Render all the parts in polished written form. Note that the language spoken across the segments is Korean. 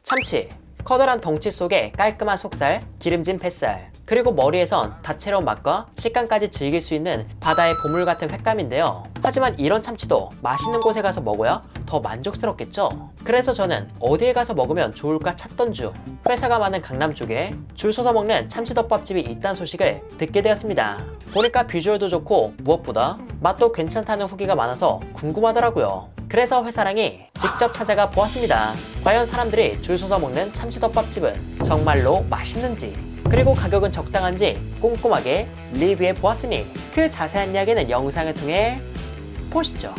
참치, 커다란 덩치 속에 깔끔한 속살, 기름진 뱃살, 그리고 머리에선 다채로운 맛과 식감까지 즐길 수 있는 바다의 보물 같은 횟감인데요. 하지만 이런 참치도 맛있는 곳에 가서 먹어야 더 만족스럽겠죠? 그래서 저는 어디에 가서 먹으면 좋을까 찾던 중 회사가 많은 강남 쪽에 줄 서서 먹는 참치덮밥집이 있다는 소식을 듣게 되었습니다. 보니까 비주얼도 좋고 무엇보다 맛도 괜찮다는 후기가 많아서 궁금하더라고요. 그래서 회사랑이 직접 찾아가 보았습니다. 과연 사람들이 줄 서서 먹는 참치덮밥집은 정말로 맛있는지, 그리고 가격은 적당한지 꼼꼼하게 리뷰해 보았으니 그 자세한 이야기는 영상을 통해 보시죠.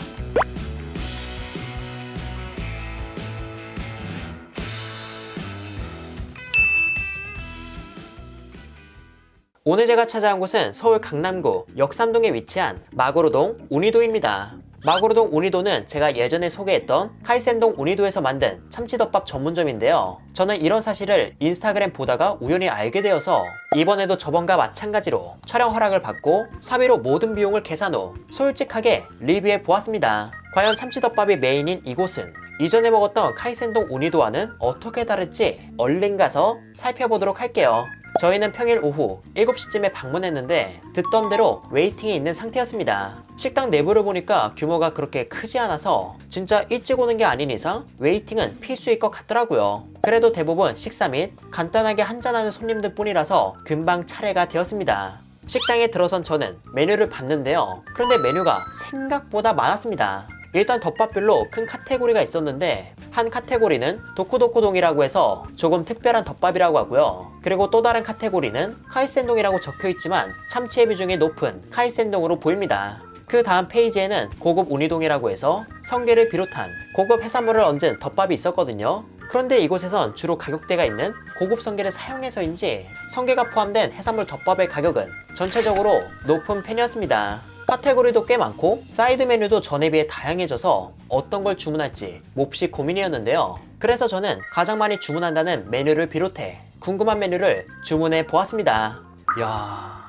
오늘 제가 찾아온 곳은 서울 강남구 역삼동에 위치한 마고로동 우니도입니다. 마고로동 우니도는 제가 예전에 소개했던 카이센동 우니도에서 만든 참치덮밥 전문점인데요. 저는 이런 사실을 인스타그램 보다가 우연히 알게 되어서 이번에도 저번과 마찬가지로 촬영 허락을 받고 사비로 모든 비용을 계산 후 솔직하게 리뷰해 보았습니다. 과연 참치덮밥이 메인인 이곳은 이전에 먹었던 카이센동 우니도와는 어떻게 다를지 얼른 가서 살펴보도록 할게요. 저희는 평일 오후 7시쯤에 방문했는데 듣던 대로 웨이팅이 있는 상태였습니다. 식당 내부를 보니까 규모가 그렇게 크지 않아서 진짜 일찍 오는 게 아닌 이상 웨이팅은 필수일 것 같더라고요. 그래도 대부분 식사 및 간단하게 한잔하는 손님들 뿐이라서 금방 차례가 되었습니다. 식당에 들어선 저는 메뉴를 봤는데요. 그런데 메뉴가 생각보다 많았습니다. 일단 덮밥별로 큰 카테고리가 있었는데 한 카테고리는 도쿠도쿠동이라고 해서 조금 특별한 덮밥이라고 하고요. 그리고 또 다른 카테고리는 카이센동이라고 적혀있지만 참치의 비중이 높은 카이센동으로 보입니다. 그 다음 페이지에는 고급 우니동이라고 해서 성게를 비롯한 고급 해산물을 얹은 덮밥이 있었거든요. 그런데 이곳에선 주로 가격대가 있는 고급 성게를 사용해서인지 성게가 포함된 해산물 덮밥의 가격은 전체적으로 높은 편이었습니다. 카테고리도 꽤 많고 사이드 메뉴도 전에 비해 다양해져서 어떤 걸 주문할지 몹시 고민이었는데요. 그래서 저는 가장 많이 주문한다는 메뉴를 비롯해 궁금한 메뉴를 주문해 보았습니다. 이야,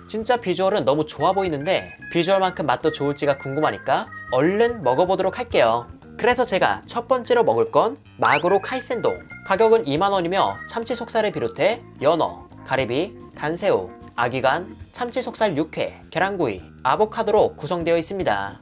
진짜 비주얼은 너무 좋아 보이는데 비주얼만큼 맛도 좋을지가 궁금하니까 얼른 먹어보도록 할게요. 그래서 제가 첫 번째로 먹을 건 마구로 카이센동. 가격은 2만원이며 참치 속살을 비롯해 연어, 가리비, 단새우, 아기간, 참치 속살 육회, 계란구이, 아보카도로 구성되어 있습니다.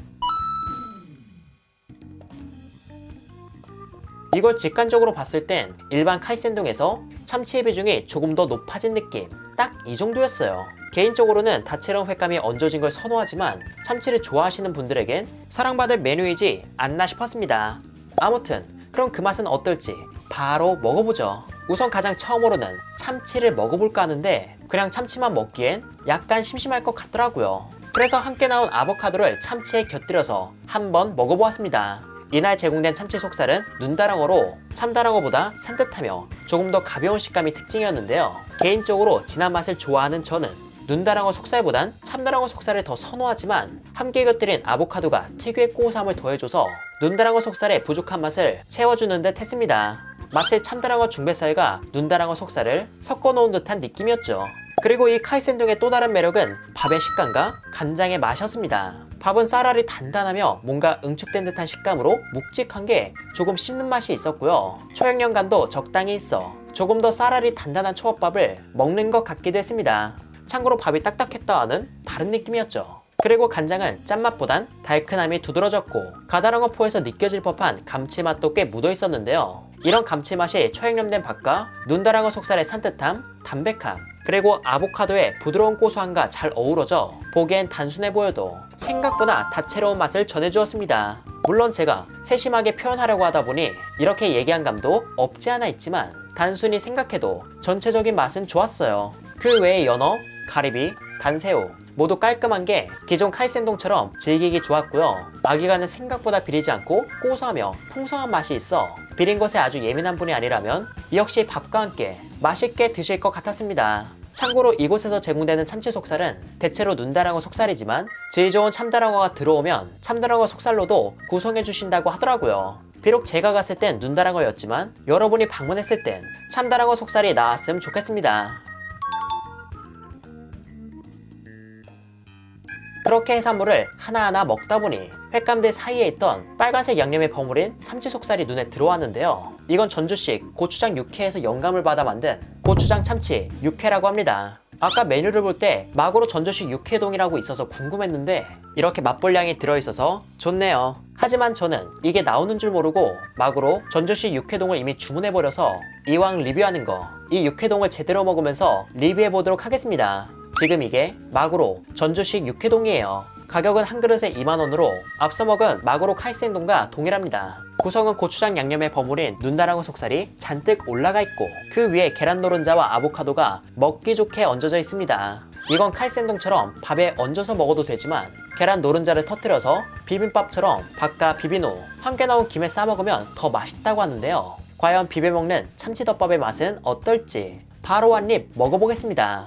이걸 직관적으로 봤을 땐 일반 카이센동에서 참치의 비중이 조금 더 높아진 느낌, 딱 이 정도였어요. 개인적으로는 다채로운 횟감이 얹어진 걸 선호하지만 참치를 좋아하시는 분들에겐 사랑받을 메뉴이지 않나 싶었습니다. 아무튼 그럼 그 맛은 어떨지 바로 먹어보죠. 우선 가장 처음으로는 참치를 먹어볼까 하는데 그냥 참치만 먹기엔 약간 심심할 것 같더라고요. 그래서 함께 나온 아보카도를 참치에 곁들여서 한번 먹어보았습니다. 이날 제공된 참치 속살은 눈다랑어로 참다랑어보다 산뜻하며 조금 더 가벼운 식감이 특징이었는데요. 개인적으로 진한 맛을 좋아하는 저는 눈다랑어 속살보단 참다랑어 속살을 더 선호하지만 함께 곁들인 아보카도가 특유의 고소함을 더해줘서 눈다랑어 속살의 부족한 맛을 채워주는 듯 했습니다. 마치 참다랑어 중뱃살과 눈다랑어 속살을 섞어놓은 듯한 느낌이었죠. 그리고 이 카이센동의 또 다른 매력은 밥의 식감과 간장의 맛이었습니다. 밥은 쌀알이 단단하며 뭔가 응축된 듯한 식감으로 묵직한 게 조금 씹는 맛이 있었고요. 초양념간도 적당히 있어 조금 더 쌀알이 단단한 초밥밥을 먹는 것 같기도 했습니다. 참고로 밥이 딱딱했다와는 다른 느낌이었죠. 그리고 간장은 짠맛보단 달큰함이 두드러졌고 가다랑어 포에서 느껴질 법한 감칠맛도 꽤 묻어 있었는데요. 이런 감칠맛이 초양념된 밥과 눈다랑어 속살의 산뜻함, 담백함, 그리고 아보카도의 부드러운 고소함과 잘 어우러져 보기엔 단순해 보여도 생각보다 다채로운 맛을 전해주었습니다. 물론 제가 세심하게 표현하려고 하다 보니 이렇게 얘기한 감도 없지 않아 있지만 단순히 생각해도 전체적인 맛은 좋았어요. 그 외에 연어, 가리비, 단새우 모두 깔끔한 게 기존 카이센동처럼 즐기기 좋았고요. 아기간은 생각보다 비리지 않고 고소하며 풍성한 맛이 있어 비린 것에 아주 예민한 분이 아니라면 역시 밥과 함께 맛있게 드실 것 같았습니다. 참고로 이곳에서 제공되는 참치 속살은 대체로 눈다랑어 속살이지만 질 좋은 참다랑어가 들어오면 참다랑어 속살로도 구성해 주신다고 하더라고요. 비록 제가 갔을 땐 눈다랑어였지만 여러분이 방문했을 땐 참다랑어 속살이 나왔으면 좋겠습니다. 그렇게 해산물을 하나하나 먹다 보니 횟감들 사이에 있던 빨간색 양념에 버무린 참치 속살이 눈에 들어왔는데요. 이건 전주식 고추장 육회에서 영감을 받아 만든 고추장 참치 육회라고 합니다. 아까 메뉴를 볼 때 마구로 전주식 육회동이라고 있어서 궁금했는데 이렇게 맛볼 양이 들어있어서 좋네요. 하지만 저는 이게 나오는 줄 모르고 마구로 전주식 육회동을 이미 주문해버려서 이왕 리뷰하는 거 이 육회동을 제대로 먹으면서 리뷰해보도록 하겠습니다. 지금 이게 마구로 전주식 육회동이에요. 가격은 한 그릇에 2만원으로 앞서 먹은 마구로 카이센동과 동일합니다. 구성은 고추장 양념에 버무린 눈다랑어 속살이 잔뜩 올라가 있고 그 위에 계란 노른자와 아보카도가 먹기 좋게 얹어져 있습니다. 이건 카이센동처럼 밥에 얹어서 먹어도 되지만 계란 노른자를 터뜨려서 비빔밥처럼 밥과 비빈 후 한 개 나온 김에 싸먹으면 더 맛있다고 하는데요. 과연 비벼먹는 참치덮밥의 맛은 어떨지 바로 한 입 먹어보겠습니다.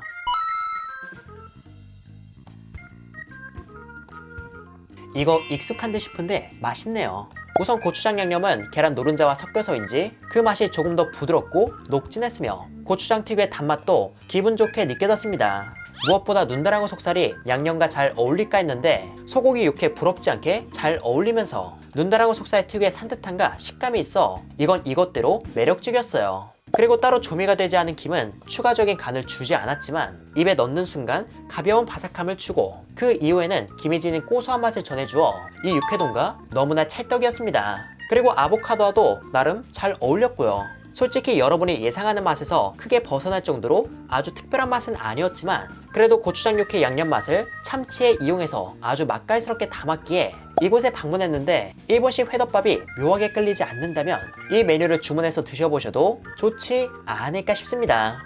이거 익숙한 듯 싶은데 맛있네요. 우선 고추장 양념은 계란 노른자와 섞여서인지 그 맛이 조금 더 부드럽고 녹진했으며 고추장 특유의 단맛도 기분 좋게 느껴졌습니다. 무엇보다 눈다랑어 속살이 양념과 잘 어울릴까 했는데 소고기 육회 부럽지 않게 잘 어울리면서 눈다랑어 속살 특유의 산뜻함과 식감이 있어 이건 이것대로 매력적이었어요. 그리고 따로 조미가 되지 않은 김은 추가적인 간을 주지 않았지만 입에 넣는 순간 가벼운 바삭함을 주고 그 이후에는 김이 지닌 고소한 맛을 전해주어 이 육회동과 너무나 찰떡이었습니다. 그리고 아보카도와도 나름 잘 어울렸고요. 솔직히 여러분이 예상하는 맛에서 크게 벗어날 정도로 아주 특별한 맛은 아니었지만 그래도 고추장 육회 양념 맛을 참치에 이용해서 아주 맛깔스럽게 담았기에 이곳에 방문했는데 일본식 회덮밥이 묘하게 끌리지 않는다면 이 메뉴를 주문해서 드셔보셔도 좋지 않을까 싶습니다.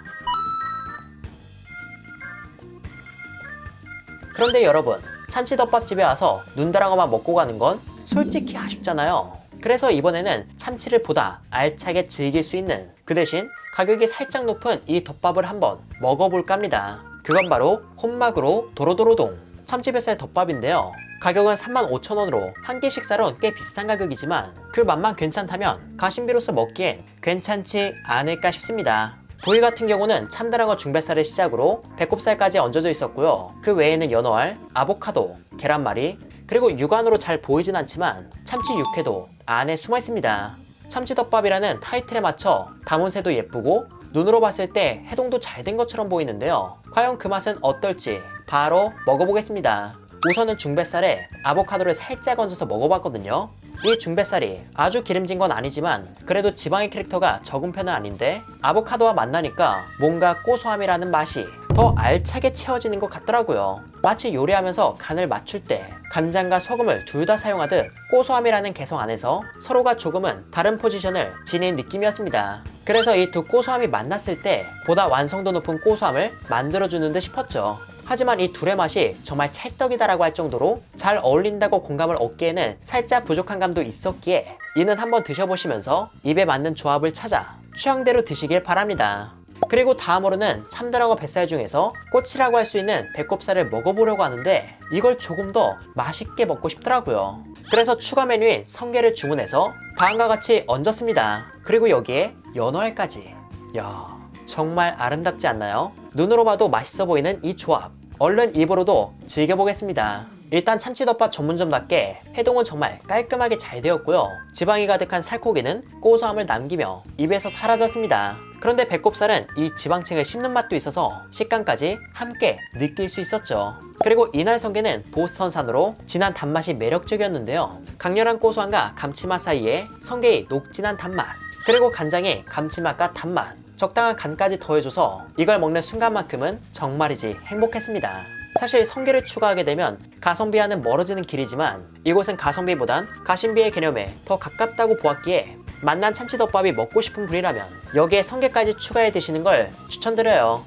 그런데 여러분, 참치덮밥집에 와서 눈다랑어만 먹고 가는 건 솔직히 아쉽잖아요. 그래서 이번에는 참치를 보다 알차게 즐길 수 있는 그 대신 가격이 살짝 높은 이 덮밥을 한번 먹어볼까 합니다. 그건 바로 혼마구로 도로도로동 참치뱃살 덮밥인데요. 가격은 35,000원으로 한 끼 식사로는 꽤 비싼 가격이지만 그 맛만 괜찮다면 가심비로서 먹기엔 괜찮지 않을까 싶습니다. 부위 같은 경우는 참다랑어 중뱃살을 시작으로 배꼽살까지 얹어져 있었고요. 그 외에는 연어알, 아보카도, 계란말이, 그리고 육안으로 잘 보이진 않지만 참치 육회도 안에 숨어 있습니다. 참치덮밥이라는 타이틀에 맞춰 담은새도 예쁘고 눈으로 봤을 때 해동도 잘 된 것처럼 보이는데요. 과연 그 맛은 어떨지 바로 먹어보겠습니다. 우선은 중뱃살에 아보카도를 살짝 얹어서 먹어봤거든요. 이 중뱃살이 아주 기름진 건 아니지만 그래도 지방의 캐릭터가 적은 편은 아닌데 아보카도와 만나니까 뭔가 고소함이라는 맛이 더 알차게 채워지는 것 같더라고요. 마치 요리하면서 간을 맞출 때 간장과 소금을 둘 다 사용하듯 고소함이라는 개성 안에서 서로가 조금은 다른 포지션을 지닌 느낌이었습니다. 그래서 이 두 고소함이 만났을 때 보다 완성도 높은 고소함을 만들어주는 듯 싶었죠. 하지만 이 둘의 맛이 정말 찰떡이다라고 할 정도로 잘 어울린다고 공감을 얻기에는 살짝 부족한 감도 있었기에 이는 한번 드셔보시면서 입에 맞는 조합을 찾아 취향대로 드시길 바랍니다. 그리고 다음으로는 참다랑어 뱃살 중에서 꽃이라고 할 수 있는 배꼽살을 먹어보려고 하는데 이걸 조금 더 맛있게 먹고 싶더라고요. 그래서 추가 메뉴인 성게를 주문해서 다음과 같이 얹었습니다. 그리고 여기에 연어알까지. 야, 정말 아름답지 않나요? 눈으로 봐도 맛있어 보이는 이 조합, 얼른 입으로도 즐겨보겠습니다. 일단 참치덮밥 전문점답게 해동은 정말 깔끔하게 잘 되었고요. 지방이 가득한 살코기는 고소함을 남기며 입에서 사라졌습니다. 그런데 배꼽살은 이 지방층을 씹는 맛도 있어서 식감까지 함께 느낄 수 있었죠. 그리고 이날 성게는 보스턴산으로 진한 단맛이 매력적이었는데요. 강렬한 고소함과 감칠맛 사이에 성게의 녹진한 단맛, 그리고 간장의 감칠맛과 단맛, 적당한 간까지 더해줘서 이걸 먹는 순간만큼은 정말이지 행복했습니다. 사실 성게를 추가하게 되면 가성비와는 멀어지는 길이지만 이곳은 가성비보단 가심비의 개념에 더 가깝다고 보았기에 맛난 참치덮밥이 먹고 싶은 분이라면 여기에 성게까지 추가해 드시는 걸 추천드려요.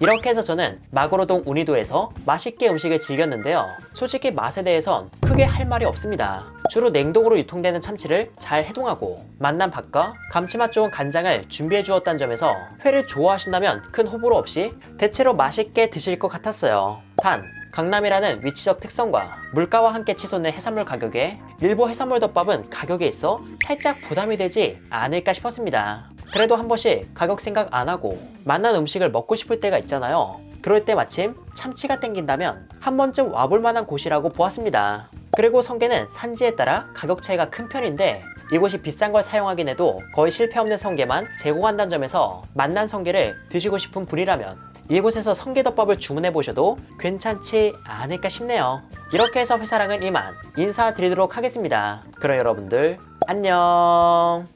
이렇게 해서 저는 마구로동 우니도에서 맛있게 음식을 즐겼는데요. 솔직히 맛에 대해선 크게 할 말이 없습니다. 주로 냉동으로 유통되는 참치를 잘 해동하고 맛난 밥과 감칠맛 좋은 간장을 준비해 주었다는 점에서 회를 좋아하신다면 큰 호불호 없이 대체로 맛있게 드실 것 같았어요. 단, 강남이라는 위치적 특성과 물가와 함께 치솟는 해산물 가격에 일부 해산물 덮밥은 가격에 있어 살짝 부담이 되지 않을까 싶었습니다. 그래도 한 번씩 가격 생각 안 하고 맛난 음식을 먹고 싶을 때가 있잖아요. 그럴 때 마침 참치가 땡긴다면 한 번쯤 와볼 만한 곳이라고 보았습니다. 그리고 성게는 산지에 따라 가격 차이가 큰 편인데 이곳이 비싼 걸 사용하긴 해도 거의 실패 없는 성게만 제공한다는 점에서 맛난 성게를 드시고 싶은 분이라면 이곳에서 성게덮밥을 주문해 보셔도 괜찮지 않을까 싶네요. 이렇게 해서 회사랑은 이만 인사드리도록 하겠습니다. 그럼 여러분들 안녕.